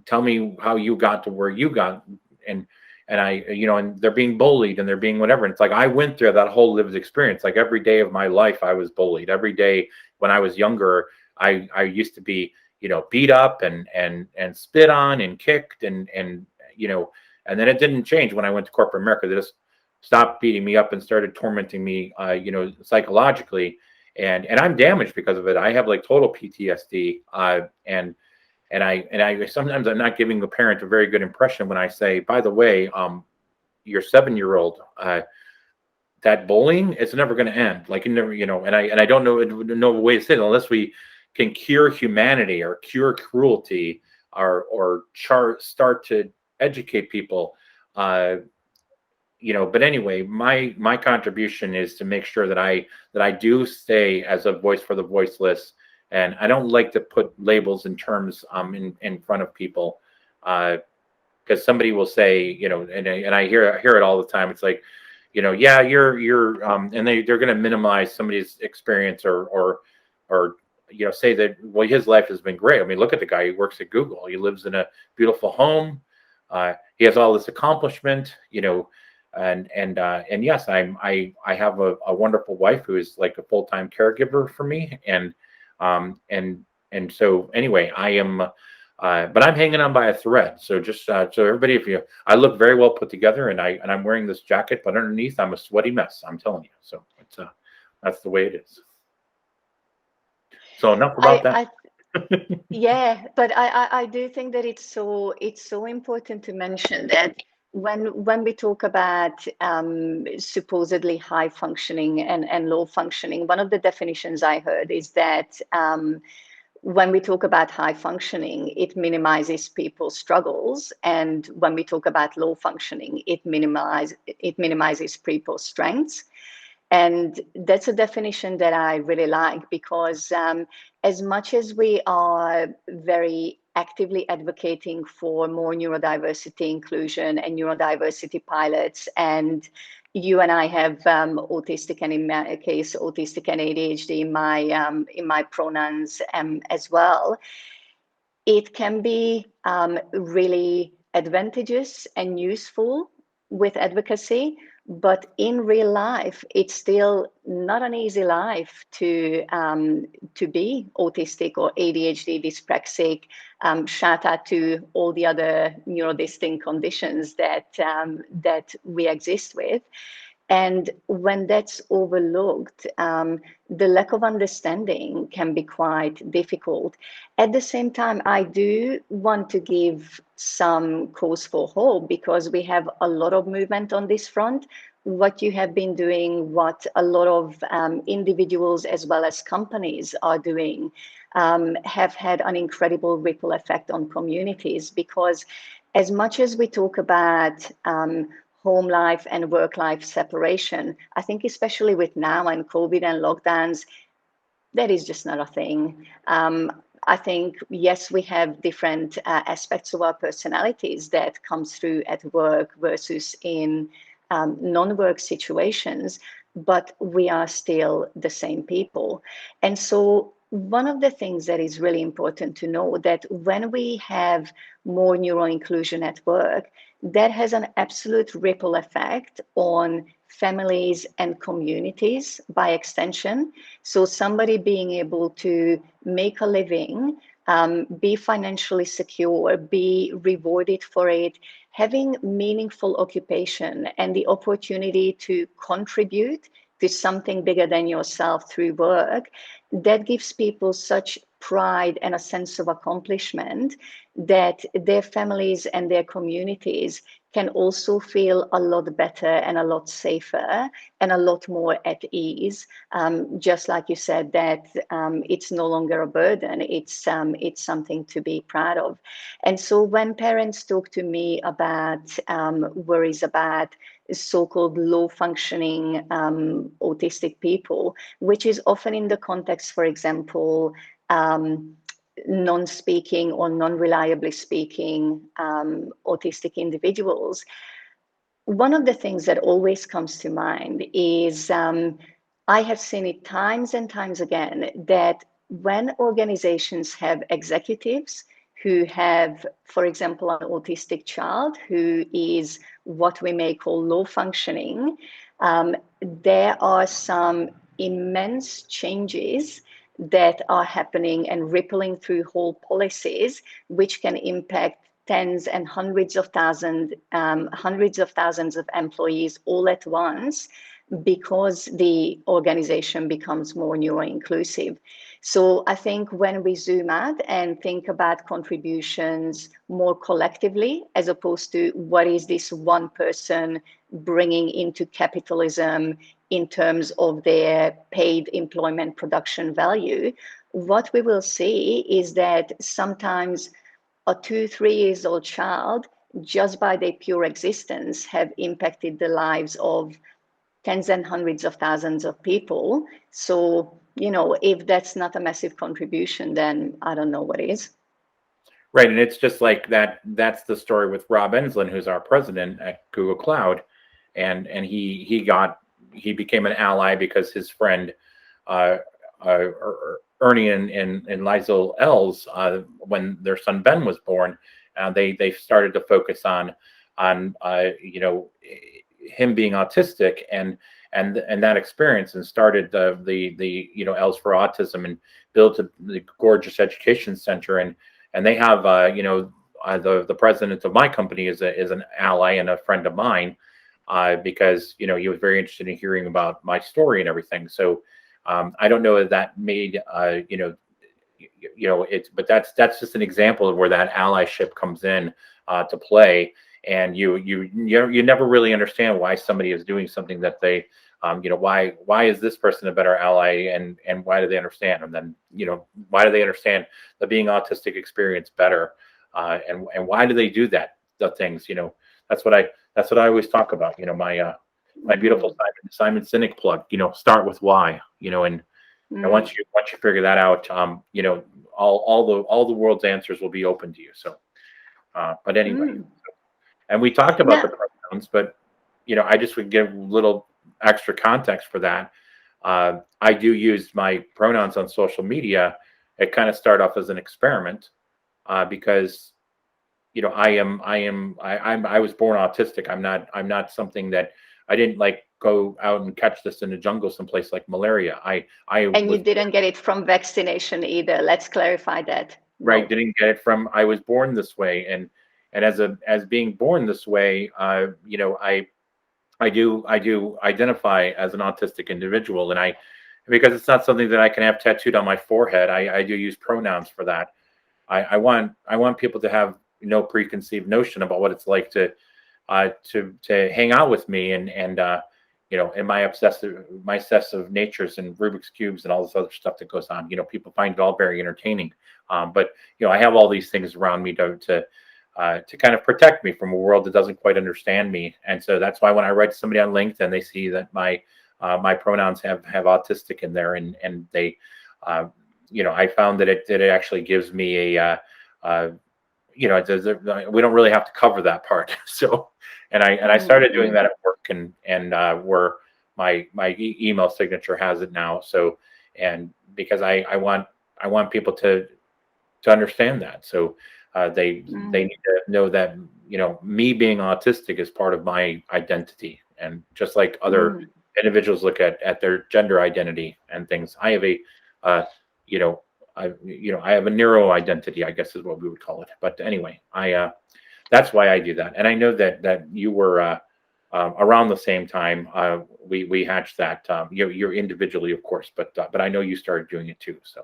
[SPEAKER 1] tell me how you got to where you got, and I and they're being bullied and they're being whatever. And it's like I went through that whole lived experience. Like every day of my life I was bullied. Every day when I was younger, I used to be beat up and spit on and kicked, and then it didn't change when I went to corporate America. They just stopped beating me up and started tormenting me psychologically, and I'm damaged because of it. I have like total PTSD, and I sometimes I'm not giving the parent a very good impression when I say, by the way, your 7-year-old, that bullying, it's never going to end. Like, you never, and I don't know a way to say it unless we can cure humanity or cure cruelty, or start to educate people. but anyway, my contribution is to make sure that I do stay as a voice for the voiceless, and I don't like to put labels and terms in front of people, because somebody will say, and I hear it all the time. It's like, yeah, you're and they're going to minimize somebody's experience, or say that, well, his life has been great. I mean, look at the guy. He works at Google. He lives in a beautiful home. He has all this accomplishment, and yes, I have a wonderful wife who is like a full-time caregiver for me, and so anyway, I am, but I'm hanging on by a thread. So just so everybody, I look very well put together, and I'm wearing this jacket, but underneath I'm a sweaty mess. I'm telling you. So it's that's the way it is. So enough about that.
[SPEAKER 2] Yeah, but I do think that it's so important to mention that when we talk about supposedly high functioning and low functioning, one of the definitions I heard is that when we talk about high functioning, it minimizes people's struggles, and when we talk about low functioning, it minimizes people's strengths. And that's a definition that I really like, because as much as we are very actively advocating for more neurodiversity inclusion and neurodiversity pilots, and you and I have autistic, and in my case, autistic and ADHD in my pronouns as well, it can be really advantageous and useful with advocacy, but in real life, it's still not an easy life to be autistic or ADHD dyspraxic. Shout out to all the other neurodistinct conditions that we exist with. And when that's overlooked, the lack of understanding can be quite difficult. At the same time, I do want to give some cause for hope, because we have a lot of movement on this front. What you have been doing, what a lot of individuals as well as companies are doing, have had an incredible ripple effect on communities, because as much as we talk about home life and work life separation, I think especially with now and COVID and lockdowns, that is just not a thing. I think, yes, we have different aspects of our personalities that comes through at work versus in non-work situations, but we are still the same people. And so one of the things that is really important to know, that when we have more neuro-inclusion at work, that has an absolute ripple effect on families and communities by extension. So somebody being able to make a living, be financially secure, be rewarded for it, having meaningful occupation and the opportunity to contribute to something bigger than yourself through work, that gives people such pride and a sense of accomplishment that their families and their communities can also feel a lot better and a lot safer and a lot more at ease. Just like you said, that it's no longer a burden, it's something to be proud of. And so when parents talk to me about worries about so-called low-functioning autistic people, which is often in the context, for example, non-speaking or non-reliably speaking autistic individuals, one of the things that always comes to mind is I have seen it times and times again, that when organizations have executives who have, for example, an autistic child who is what we may call low functioning, there are some immense changes that are happening and rippling through whole policies, which can impact tens and hundreds of thousands of employees all at once, because the organization becomes more neuro-inclusive. So I think when we zoom out and think about contributions more collectively, as opposed to what is this one person bringing into capitalism in terms of their paid employment production value, what we will see is that sometimes a 2-3 years old child just by their pure existence, have impacted the lives of tens and hundreds of thousands of people. So, if that's not a massive contribution, then I don't know what is.
[SPEAKER 1] Right, and it's just like that. That's the story with Rob Enslin, who's our president at Google Cloud, and he became an ally because his friend uh, Ernie and Lizel Els, when their son Ben was born, they started to focus on him being autistic and that experience, and started the Els for Autism, and built the gorgeous education center, and they have the president of my company is an ally and a friend of mine, because he was very interested in hearing about my story and everything. So I don't know if that made it's, but that's just an example of where that allyship comes in to play. And you never really understand why somebody is doing something that they why is this person a better ally, and why do they understand, and then why do they understand the being autistic experience better, and why do they do the things. That's what I always talk about. My beautiful Simon Sinek plug. Start with why. And once you figure that out, all the world's answers will be open to you. So, but anyway, and we talked about the pronouns, but I just would give a little extra context for that. I do use my pronouns on social media. It kind of started off as an experiment, because I was born autistic. I'm not something that I didn't like go out and catch this in the jungle someplace like malaria.
[SPEAKER 2] And you didn't get it from vaccination either. Let's clarify that.
[SPEAKER 1] Right,
[SPEAKER 2] No.
[SPEAKER 1] didn't get it from, I was born this way, and as being born this way, I do identify as an autistic individual, and because it's not something that I can have tattooed on my forehead, I do use pronouns for that. I want people to have no preconceived notion about what it's like to hang out with me, and and my obsessive natures and Rubik's cubes and all this other stuff that goes on. People find it all very entertaining, but I have all these things around me to kind of protect me from a world that doesn't quite understand me. And so that's why when I write to somebody on LinkedIn, they see that my pronouns have autistic in there, and they I found that it actually gives me we don't really have to cover that part. So, and I started doing that at work, and where my email signature has it now. So, and because I want people to understand that. So they need to know that me being autistic is part of my identity, and just like other individuals look at their gender identity and things, I have a I have a neuro identity, I guess is what we would call it. But anyway, that's why I do that. And I know that you were around the same time. We hatched that. You're individually, of course, but I know you started doing it too. So.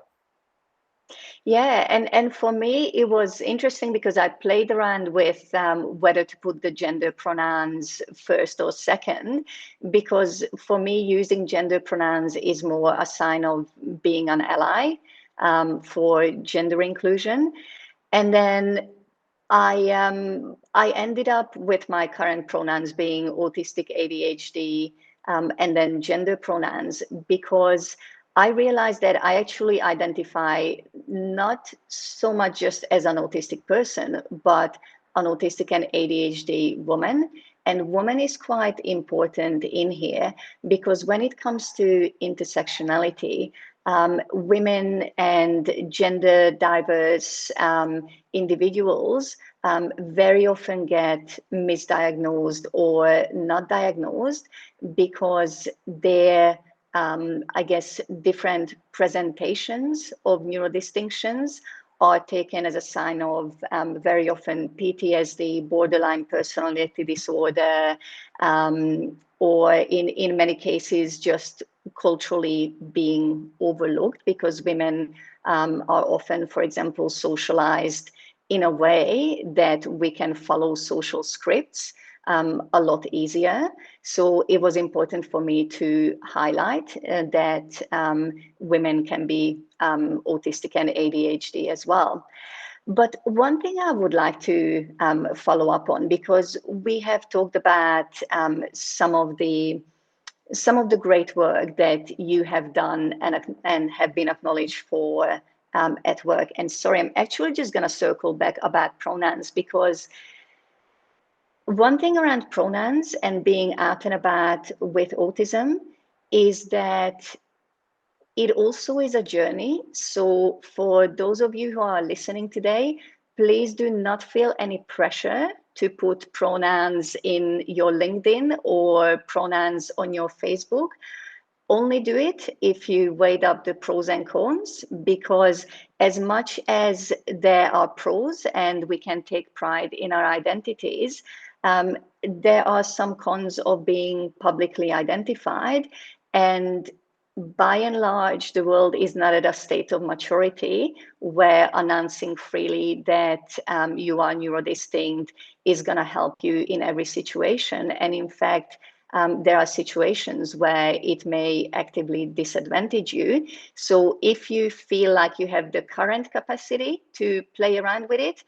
[SPEAKER 2] Yeah, and for me, it was interesting because I played around with whether to put the gender pronouns first or second, because for me, using gender pronouns is more a sign of being an ally for gender inclusion. And then I ended up with my current pronouns being autistic, ADHD, and then gender pronouns, because I realized that I actually identify not so much just as an autistic person, but an autistic and ADHD woman. And woman is quite important in here, because when it comes to intersectionality, women and gender diverse individuals very often get misdiagnosed or not diagnosed because they're I guess different presentations of neurodistinctions are taken as a sign of very often PTSD, borderline personality disorder, or in many cases just culturally being overlooked, because women are often, for example, socialized in a way that we can follow social scripts a lot easier. So it was important for me to highlight that women can be autistic and ADHD as well. But one thing I would like to follow up on, because we have talked about some of the great work that you have done and have been acknowledged for at work. And sorry, I'm actually just going to circle back about pronouns, because one thing around pronouns and being out and about with autism is that it also is a journey. So for those of you who are listening today, please do not feel any pressure to put pronouns in your LinkedIn or pronouns on your Facebook. Only do it if you weighed up the pros and cons, because as much as there are pros and we can take pride in our identities, there are some cons of being publicly identified. And by and large, the world is not at a state of maturity where announcing freely that you are neurodistinct is going to help you in every situation. And in fact, there are situations where it may actively disadvantage you. So if you feel like you have the current capacity to play around with it,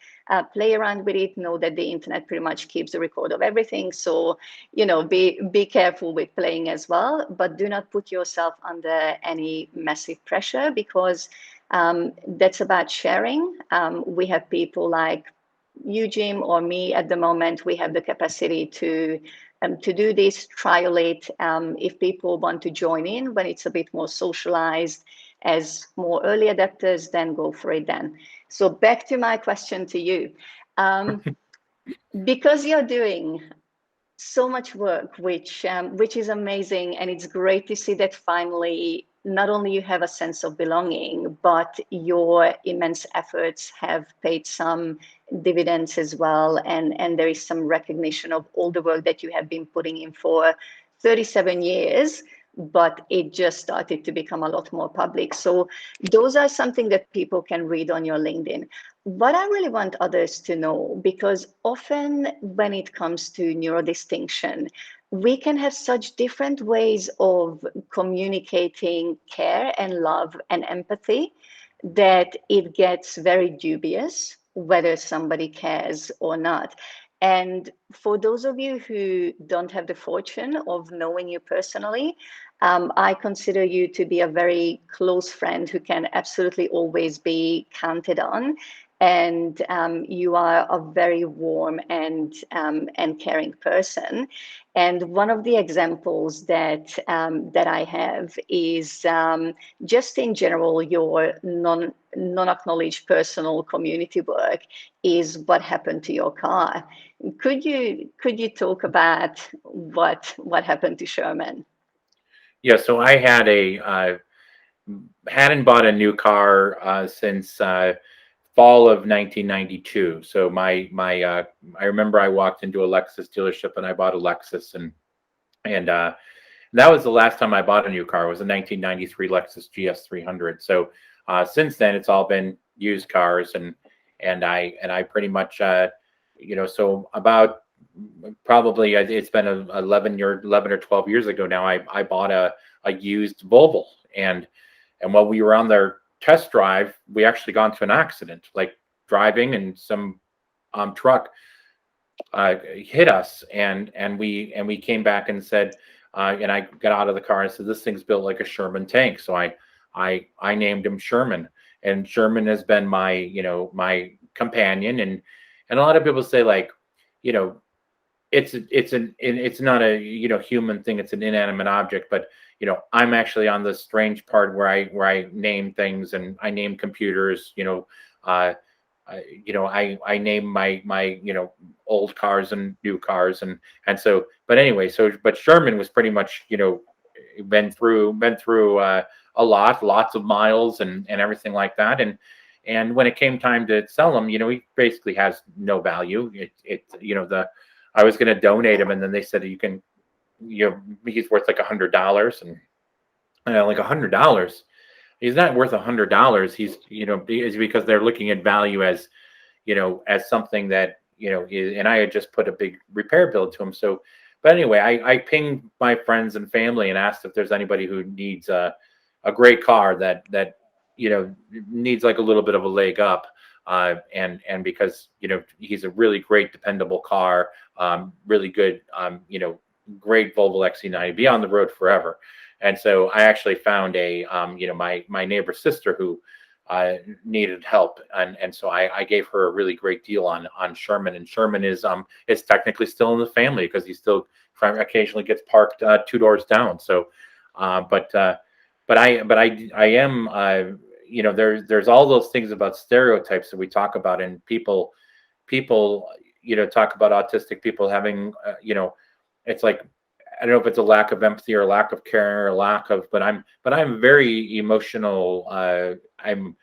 [SPEAKER 2] know that the internet pretty much keeps a record of everything. So, be careful with playing as well, but do not put yourself under any massive pressure, because that's about sharing. We have people like you, Jim, or me at the moment. We have the capacity to do this, trial it. If people want to join in when it's a bit more socialized as more early adapters, then go for it then. So back to my question to you. Because you're doing so much work, which is amazing, and it's great to see that finally not only you have a sense of belonging, but your immense efforts have paid some dividends as well, and there is some recognition of all the work that you have been putting in for 37 years, but it just started to become a lot more public. So those are something that people can read on your LinkedIn. What I really want others to know, because often when it comes to neurodistinction, we can have such different ways of communicating care and love and empathy that it gets very dubious whether somebody cares or not. And for those of you who don't have the fortune of knowing you personally, I consider you to be a very close friend who can absolutely always be counted on. And you are a very warm and caring person. And one of the examples that I have is just in general, your non-acknowledged personal community work is what happened to your car. Could you talk about what happened to Sherman?
[SPEAKER 1] Yeah, so I hadn't bought a new car since fall of 1992. So I remember I walked into a Lexus dealership and I bought a Lexus, and that was the last time I bought a new car. It was a 1993 Lexus GS 300. So since then it's all been used cars, and I pretty much so about probably it's been 11 or 12 years ago now. I bought a used Volvo, and while we were on their test drive, we actually got into an accident, like driving, and some truck hit us, and we came back and said, and I got out of the car and said, this thing's built like a Sherman tank. So I named him Sherman, and Sherman has been my companion. And a lot of people say, like, you know it's not a human thing, it's an inanimate object, but I'm actually on the strange part where I name things, and I name computers. I name my old cars and new cars, and so, but anyway, but Sherman was pretty much been through lots of miles and everything like that, and when it came time to sell him, he basically has no value. I was going to donate him, and then they said, he's worth like $100, and like $100. He's not worth $100. He's is because they're looking at value as as something that and I had just put a big repair bill to him. So, but anyway, I pinged my friends and family and asked if there's anybody who needs a great car that needs like a little bit of a leg up. and because he's a really great dependable car, really good, great Volvo XC90, be on the road forever. And so I actually found my neighbor's sister who needed help, and so I gave her a really great deal on Sherman. And Sherman is technically still in the family because he still occasionally gets parked 2 doors down. So, but I am there's all those things about stereotypes that we talk about, and people talk about autistic people having it's like, I don't know if it's a lack of empathy or lack of care or but I'm very emotional. I'm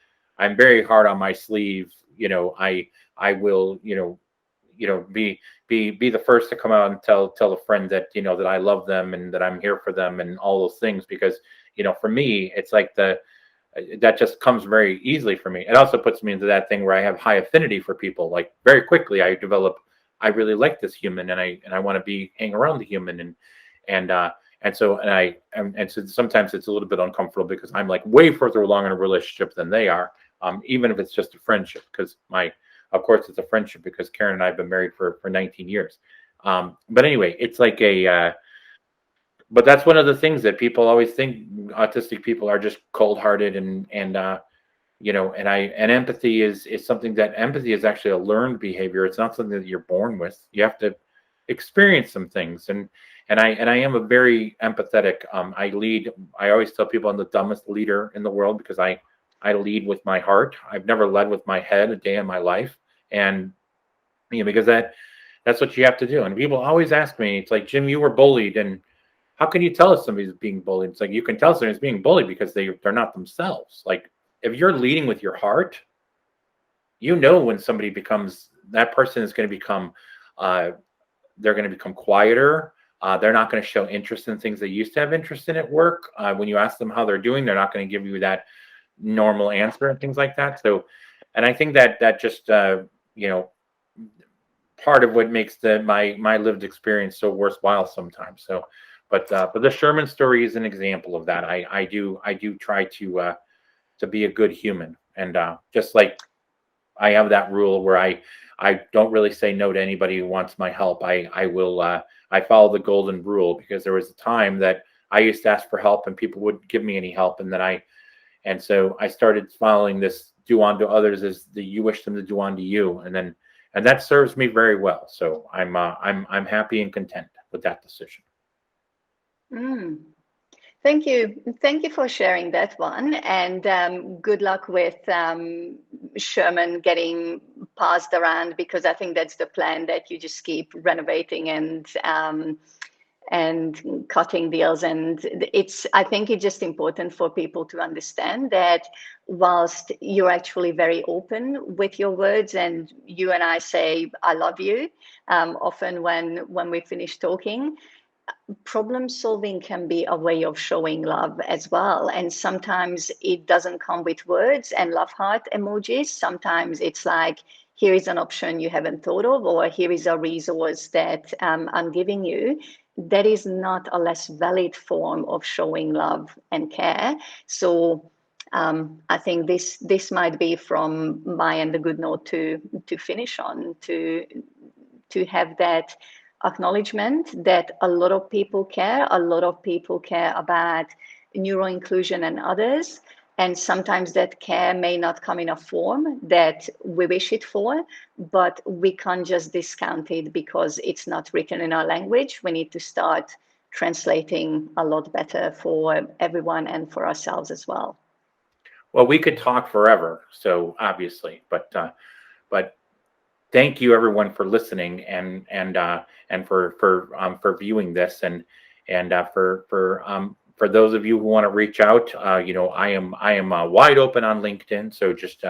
[SPEAKER 1] very hard on my sleeve. I will be the first to come out and tell a friend that that I love them and that I'm here for them and all those things, because for me it's like that just comes very easily for me. It also puts me into that thing where I have high affinity for people. Like very quickly I really like this human, and I want to hang around the human, and so sometimes it's a little bit uncomfortable because I'm like way further along in a relationship than they are, even if it's just a friendship, because of course it's a friendship because Karen and I have been married for 19 years. But anyway, it's like but that's one of the things that people always think autistic people are just cold-hearted, and empathy is something that empathy is actually a learned behavior. It's not something that you're born with. You have to experience some things, and I am a very empathetic. I always tell people I'm the dumbest leader in the world because I lead with my heart. I've never led with my head a day in my life, and because that's what you have to do. And people always ask me, it's like, Jim, you were bullied, and how can you tell if somebody's being bullied? It's like, you can tell somebody's being bullied because they're not themselves. Like, if you're leading with your heart, when somebody that person is going to become, they're going to become quieter. They're not going to show interest in things they used to have interest in at work. When you ask them how they're doing, they're not going to give you that normal answer and things like that. So, and I think that just, part of what makes my lived experience so worthwhile sometimes. So, but the Sherman story is an example of that. I do try to be a good human, and just like I have that rule where I don't really say no to anybody who wants my help. I will I follow the golden rule, because there was a time that I used to ask for help and people wouldn't give me any help, and so I started following this: do unto others as you wish them to do unto you, and that serves me very well. So I'm happy and content with that decision.
[SPEAKER 2] Mm. Thank you. Thank you for sharing that one. And good luck with Sherman getting passed around, because I think that's the plan, that you just keep renovating and cutting deals. And I think it's just important for people to understand that whilst you're actually very open with your words, and you and I say, I love you, often when we finish talking, problem solving can be a way of showing love as well. And sometimes it doesn't come with words and love heart emojis. Sometimes it's like, here is an option you haven't thought of, or here is a resource that I'm giving you. That is not a less valid form of showing love and care. So I think this might be from my end a good note to finish on, to have that acknowledgement that a lot of people care. A lot of people care about neuro-inclusion and others. And sometimes that care may not come in a form that we wish it for, but we can't just discount it because it's not written in our language. We need to start translating a lot better for everyone and for ourselves as well.
[SPEAKER 1] Well, we could talk forever, so obviously, but thank you everyone for listening, and for viewing this, and for those of you who want to reach out, I am wide open on LinkedIn, so just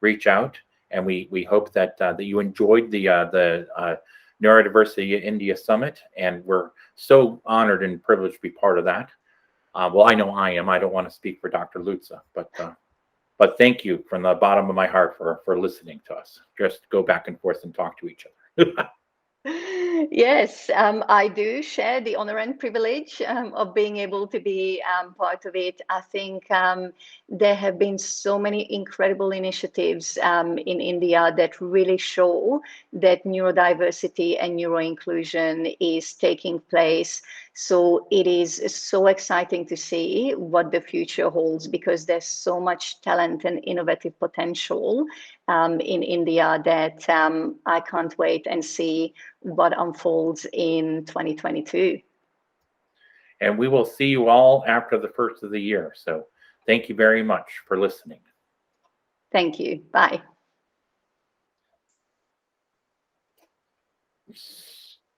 [SPEAKER 1] reach out, and we hope that you enjoyed the Neurodiversity India Summit, and we're so honored and privileged to be part of that. Well, I know I am. I don't want to speak for Dr. Lutza, but thank you from the bottom of my heart for listening to us. Just go back and forth and talk to each other.
[SPEAKER 2] Yes, I do share the honor and privilege of being able to be part of it. I think there have been so many incredible initiatives in India that really show that neurodiversity and neuro-inclusion is taking place. So it is so exciting to see what the future holds, because there's so much talent and innovative potential in India that I can't wait and see what unfolds in 2022.
[SPEAKER 1] And we will see you all after the first of the year. So thank you very much for listening.
[SPEAKER 2] Thank you. Bye.